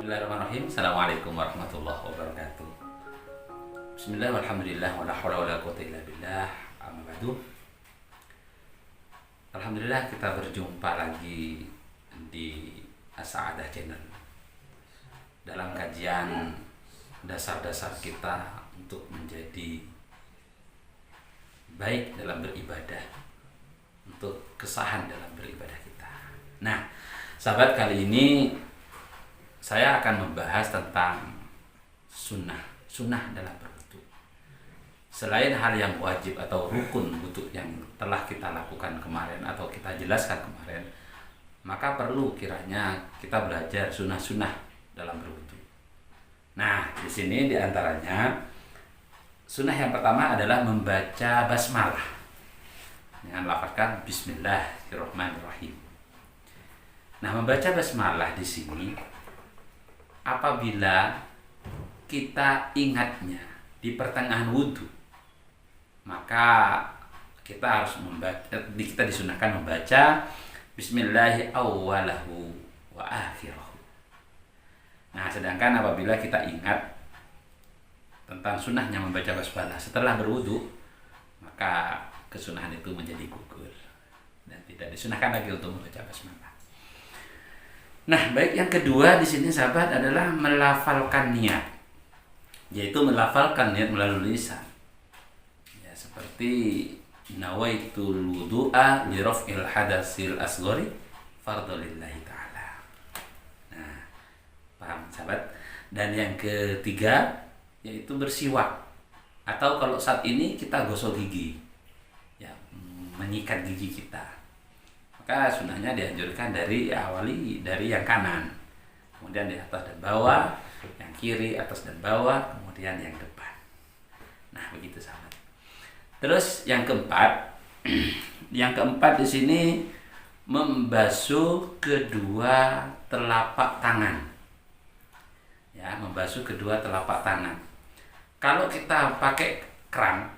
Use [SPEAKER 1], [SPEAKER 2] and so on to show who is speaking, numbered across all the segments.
[SPEAKER 1] Bismillahirrahmanirrahim. Assalamualaikum warahmatullahi wabarakatuh. Bismillah walhamdulillah wa la hawla wa la quwwata illa billah. Amma ba'du. Alhamdulillah kita berjumpa lagi di As-Sa'adah Channel dalam kajian dasar-dasar kita untuk menjadi baik dalam beribadah, untuk kesahan dalam beribadah kita. Nah, sahabat, kali ini saya akan membahas tentang sunnah dalam berwudu. Selain hal yang wajib atau rukun wudu yang telah kita lakukan kemarin atau kita jelaskan kemarin, maka perlu kiranya kita belajar sunnah dalam berwudu. Nah, di sini diantaranya sunnah yang pertama adalah membaca basmalah dengan lafazkan Bismillahirrahmanirrahim. Nah, membaca basmalah di sini apabila kita ingatnya di pertengahan wudhu, maka kita harus kita disunahkan membaca Bismillahi awwalahu wa akhirahu. Nah, sedangkan apabila kita ingat tentang sunnahnya membaca basmalah setelah berwudhu, maka kesunahan itu menjadi gugur dan tidak disunahkan lagi untuk membaca basmalah. Nah, baik, yang kedua di sini sahabat adalah melafalkan niat, yaitu melafalkan niat melalui lisan. Ya, seperti nawaitul wudu'a li raf'il hadatsil asghari fardholillahi ta'ala. Nah, paham sahabat? Dan yang ketiga yaitu bersiwak, atau kalau saat ini kita gosok gigi, ya, menyikat gigi kita. Maka sunahnya dianjurkan awali dari yang kanan, kemudian di atas dan bawah, yang kiri, atas dan bawah, kemudian yang depan. Nah, begitu sahabat. Terus yang keempat, di sini membasuh kedua telapak tangan. Ya, membasuh kedua telapak tangan. Kalau kita pakai keran,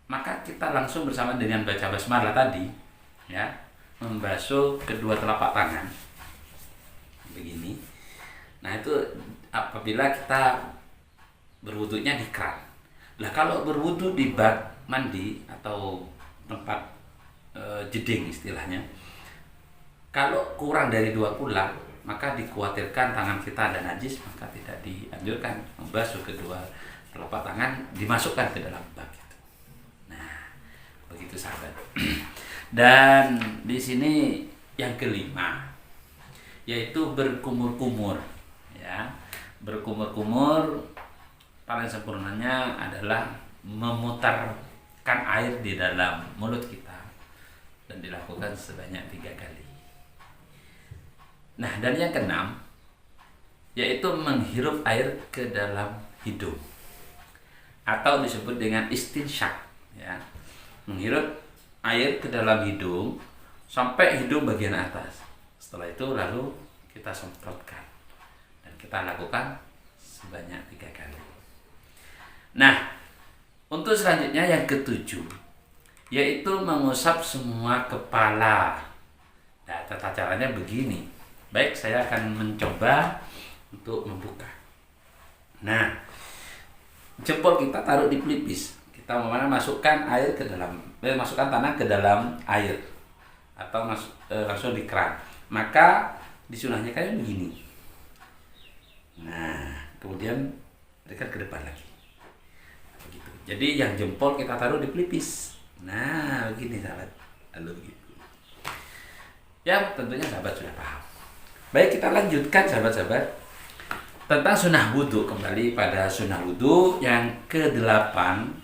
[SPEAKER 1] maka kita langsung bersama dengan baca basmalah tadi, ya, membasuh kedua telapak tangan begini. Nah, itu apabila kita berwudunya di keran. Nah, kalau berwudu di bak mandi atau tempat jeding istilahnya, kalau kurang dari 2 kula, maka dikhawatirkan tangan kita ada najis, maka tidak dianjurkan membasuh kedua telapak tangan, dimasukkan ke dalam bak itu. Nah, begitu sahabat. Dan di sini yang kelima yaitu berkumur-kumur, ya. Berkumur-kumur paling sempurnanya adalah memutarkan air di dalam mulut kita dan dilakukan sebanyak 3 kali. Nah, dan yang keenam yaitu menghirup air ke dalam hidung atau disebut dengan istinsyak, ya. Menghirup air ke dalam hidung sampai hidung bagian atas. Setelah itu lalu kita semprotkan dan kita lakukan sebanyak 3 kali. Nah, untuk selanjutnya yang ketujuh yaitu mengusap semua kepala. Nah, tata caranya begini. Baik, saya akan mencoba untuk membuka. Nah, jempol kita taruh di pelipis. Kita masukkan tanah ke dalam air atau langsung di keran. Maka disunahnya kayak begini. Nah, kemudian dekat ke depan lagi. Begitu. Jadi yang jempol kita taruh di pelipis. Nah, begini sahabat. Lalu begitu. Ya, tentunya sahabat sudah paham. Baik, kita lanjutkan sahabat-sahabat tentang sunnah wudu. Kembali pada sunnah wudu yang ke-8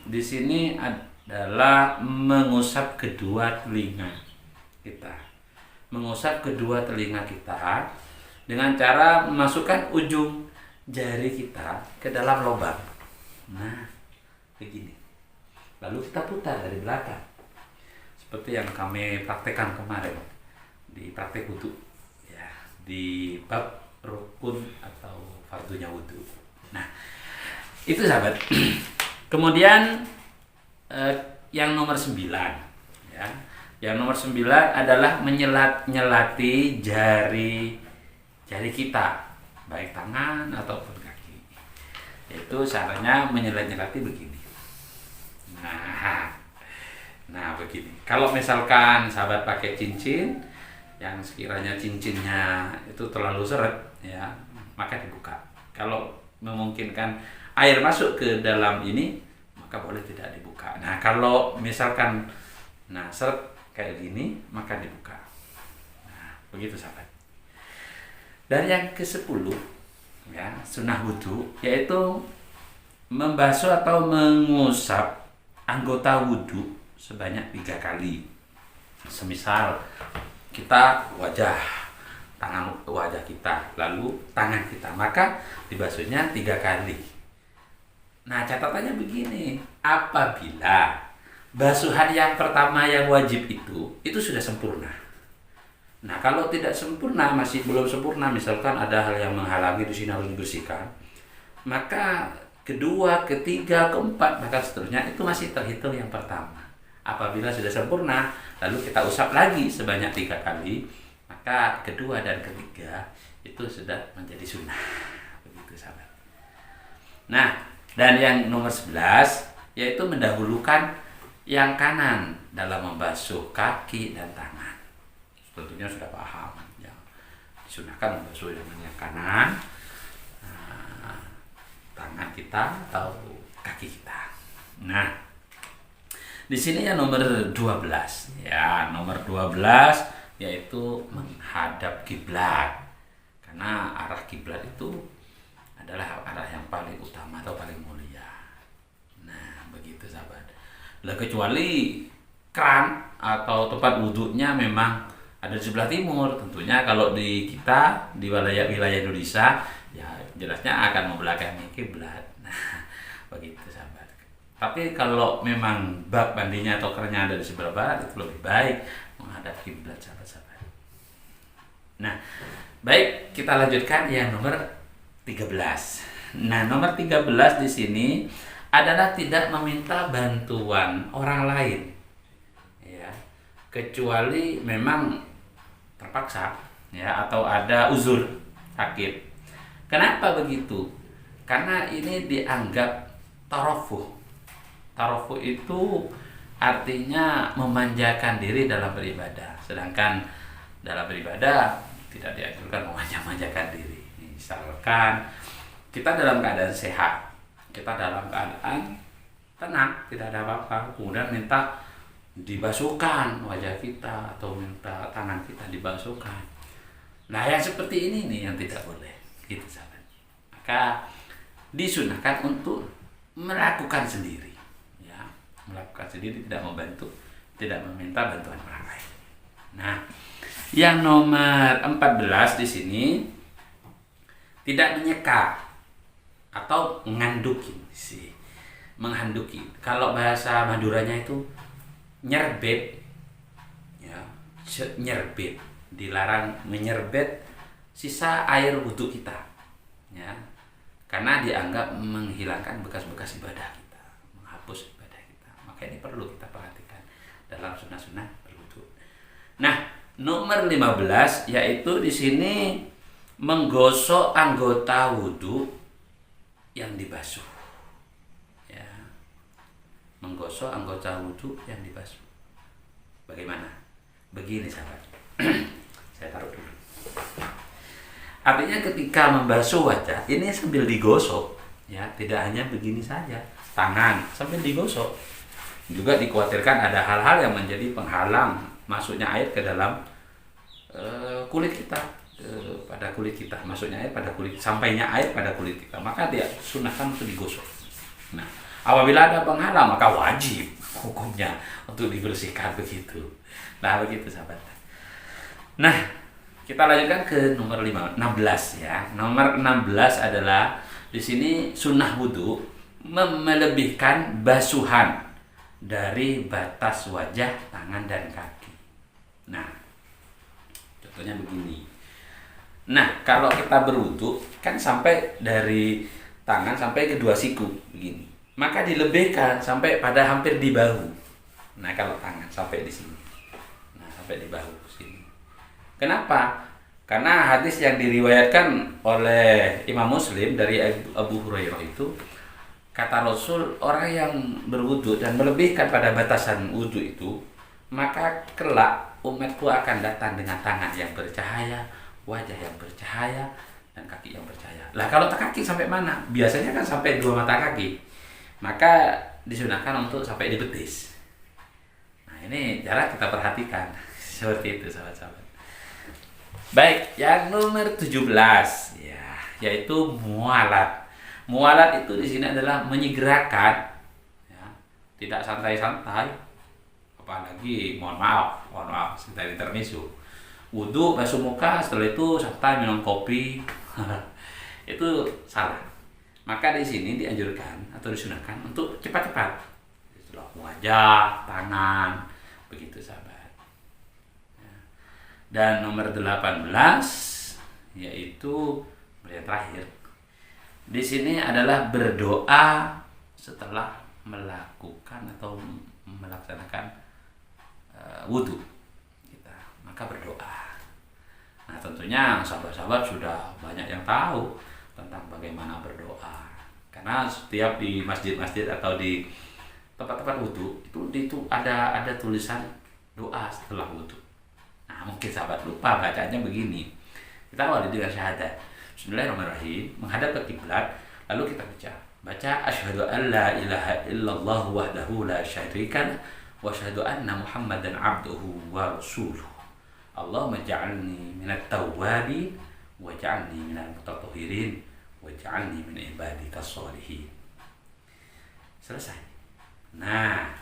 [SPEAKER 1] di sini adalah mengusap kedua telinga kita. Mengusap kedua telinga kita dengan cara memasukkan ujung jari kita ke dalam lubang. Nah, begini. Lalu kita putar dari belakang. Seperti yang kami praktekkan kemarin di praktek wudu, ya, di bab rukun atau fardunya wudu. Nah, itu sahabat. Kemudian yang nomor 9, ya. Yang nomor 9 adalah nyelati jari kita. baik tangan ataupun kaki. Itu caranya menyelat-nyelati begini. Nah begini. Kalau misalkan sahabat pakai cincin yang sekiranya cincinnya itu terlalu seret, ya, maka dibuka. Kalau memungkinkan air masuk ke dalam ini, maka boleh tidak dibuka. Nah kalau misalkan seret kayak gini, maka dibuka. Nah begitu sahabat. Dan yang ke-10, ya, sunnah wudhu, yaitu membasuh atau mengusap anggota wudhu sebanyak 3 kali. Semisal kita tangan wajah kita, lalu tangan kita, maka dibasuhnya 3 kali. Nah catatannya begini, apabila basuhan yang pertama yang wajib itu sudah sempurna. Nah kalau tidak sempurna, masih belum sempurna, misalkan ada hal yang menghalangi di sini harus dibersihkan, maka kedua, ketiga, keempat, bahkan seterusnya itu masih terhitung yang pertama. Apabila sudah sempurna, lalu kita usap lagi sebanyak 3 kali, maka kedua dan ketiga itu sudah menjadi sunnah. Begitu sahabat. Nah, dan yang nomor 11 yaitu mendahulukan yang kanan dalam membasuh kaki dan tangan. Tentunya sudah paham, ya. Disunahkan membasuh yang kanan, tangan kita atau kaki kita. Nah, di sini ya nomor 12. Ya, nomor 12 yaitu menghadap kiblat. Karena arah kiblat itu adalah arah yang paling utama atau paling mulia. Nah, begitu sahabat. Lah kecuali keran atau tempat wudhunya memang ada di sebelah timur, tentunya kalau di kita di wilayah Indonesia ya jelasnya akan membelakangi kiblat. Nah, begitu sahabat. Tapi kalau memang bak mandinya atau kerannya ada di sebelah barat, itu lebih baik menghadap kiblat sahabat-sahabat. Nah, baik, kita lanjutkan yang nomor 13. Nah, nomor 13 di sini adalah tidak meminta bantuan orang lain. Ya, kecuali memang terpaksa, ya, atau ada uzur sakit. Kenapa begitu? Karena ini dianggap tarofuh. Tarofuh itu artinya memanjakan diri dalam beribadah. Sedangkan dalam beribadah tidak dianjurkan memanjakan diri. Misalkan kita dalam keadaan sehat, kita dalam keadaan tenang, tidak ada apa-apa, kemudian minta dibasuhkan wajah kita atau minta tangan kita dibasuhkan. Nah, yang seperti ini nih yang tidak boleh, gitu sahabat. Maka disunahkan untuk melakukan sendiri, ya, melakukan sendiri, tidak membantu, tidak meminta bantuan orang lain. Nah, yang nomor 14 di sini tidak menyeka atau menganduki sih, menghanduki. Kalau bahasa Maduranya itu nyerbet, ya, nyerbet, dilarang menyerbet sisa air wudhu kita, ya, karena dianggap menghilangkan bekas-bekas ibadah kita, menghapus ibadah kita. Maka ini perlu kita perhatikan dalam sunnah-sunnah berwudhu. Nah, nomor 15 yaitu di sini menggosok anggota wudhu yang dibasuh, ya, menggosok anggota wudhu yang dibasuh. Bagaimana? Begini sahabat. Saya taruh dulu. Artinya ketika membasuh wajah ini sambil digosok, ya, tidak hanya begini saja, tangan sambil digosok. Juga dikhawatirkan ada hal-hal yang menjadi penghalang masuknya air ke dalam kulit kita, pada kulit kita, masuknya air pada kulit, sampainya air pada kulit kita, maka dia sunahkan untuk digosok. Nah, apabila ada penghalang maka wajib hukumnya untuk dibersihkan begitu. Nah, begitu sahabat. Nah, kita lanjutkan ke nomor 16 ya. Nomor 16 adalah di sini sunnah wudhu melebihkan basuhan dari batas wajah, tangan dan kaki. Nah, contohnya begini. Nah, kalau kita berwudhu kan sampai dari tangan sampai kedua siku begini. Maka dilebihkan sampai pada hampir di bahu. Nah, kalau tangan sampai di sini. Nah, sampai di bahu sini. Kenapa? Karena hadis yang diriwayatkan oleh Imam Muslim dari Abu Hurairah itu, kata Rasul, orang yang berwudu dan melebihkan pada batasan wudu itu, maka kelak umatku akan datang dengan tangan yang bercahaya, wajah yang bercahaya, dan kaki yang bercahaya. Lah kalau kaki sampai mana? Biasanya kan sampai 2 mata kaki. Maka disunahkan untuk sampai di betis. Nah ini cara kita perhatikan. Seperti itu sahabat-sahabat. Baik, yang nomor 17 ya, yaitu mualat. Mualat itu di sini adalah menyegerakan, ya, tidak santai-santai. Apalagi mohon maaf, santai intermisu. Wudu, basuh muka, setelah itu santai minum kopi. Itu salah. Maka di sini dianjurkan atau disunahkan untuk cepat-cepat. Setelah wajah, tangan, begitu sahabat. Dan nomor 18 yaitu yang terakhir. Di sini adalah berdoa setelah melakukan atau melaksanakan wudu kita. Maka berdoa. Nah, tentunya sahabat-sahabat sudah banyak yang tahu tentang bagaimana berdoa. Karena setiap di masjid-masjid atau di tempat-tempat wudu itu ada tulisan doa setelah wudu. Nah, mungkin sahabat lupa bacanya begini. Kita awali dengan syahadat. Bismillahirrahmanirrahim. Menghadap ke kiblat, lalu kita baca asyhadu an la ilaha illallah wahdahu la syarika lah wa asyhadu anna Muhammadan abduhu wa rasuluh. Allahumma ja'alni minat tawwabin wa ja'alni minal mutatahhirin wa ja'alni min ibadikas sholihin. Selesai. Nah,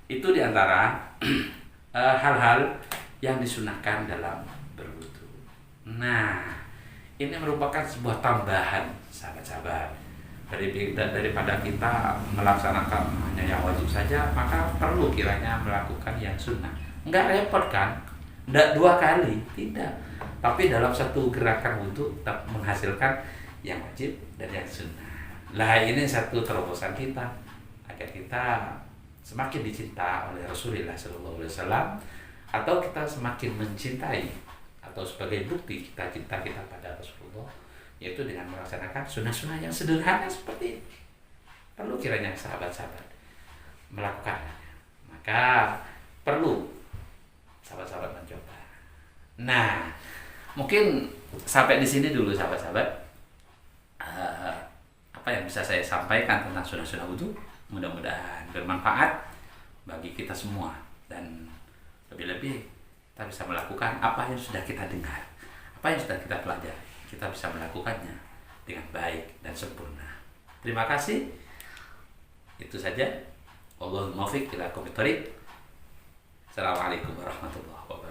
[SPEAKER 1] itu diantara hal-hal yang disunahkan dalam berwudu. Nah, ini merupakan sebuah tambahan sahabat-sahabat. Daripada kita melaksanakan hanya yang wajib saja, maka perlu kiranya melakukan yang sunnah. Enggak repot kan? Enggak 2 kali, tidak. Tapi dalam satu gerakan wudu tetap menghasilkan yang wajib dan yang sunnah. Lah ini satu terobosan kita agar kita semakin dicinta oleh Rasulullah SAW, atau kita semakin mencintai, atau sebagai bukti kita cinta kita pada Rasulullah, yaitu dengan melaksanakan sunnah-sunnah yang sederhana seperti ini. Perlu kiranya sahabat-sahabat melakukannya. Maka perlu sahabat-sahabat mencoba. Nah, mungkin sampai di sini dulu sahabat-sahabat. Apa yang bisa saya sampaikan tentang sunnah-sunnah wudu, mudah-mudahan bermanfaat bagi kita semua, dan lebih-lebih kita bisa melakukan apa yang sudah kita dengar, apa yang sudah kita pelajari. Kita bisa melakukannya dengan baik dan sempurna. Terima kasih. Itu saja. Wallahul muwaffiq ila aqwamit thoriq. Assalamualaikum warahmatullahi wabarakatuh.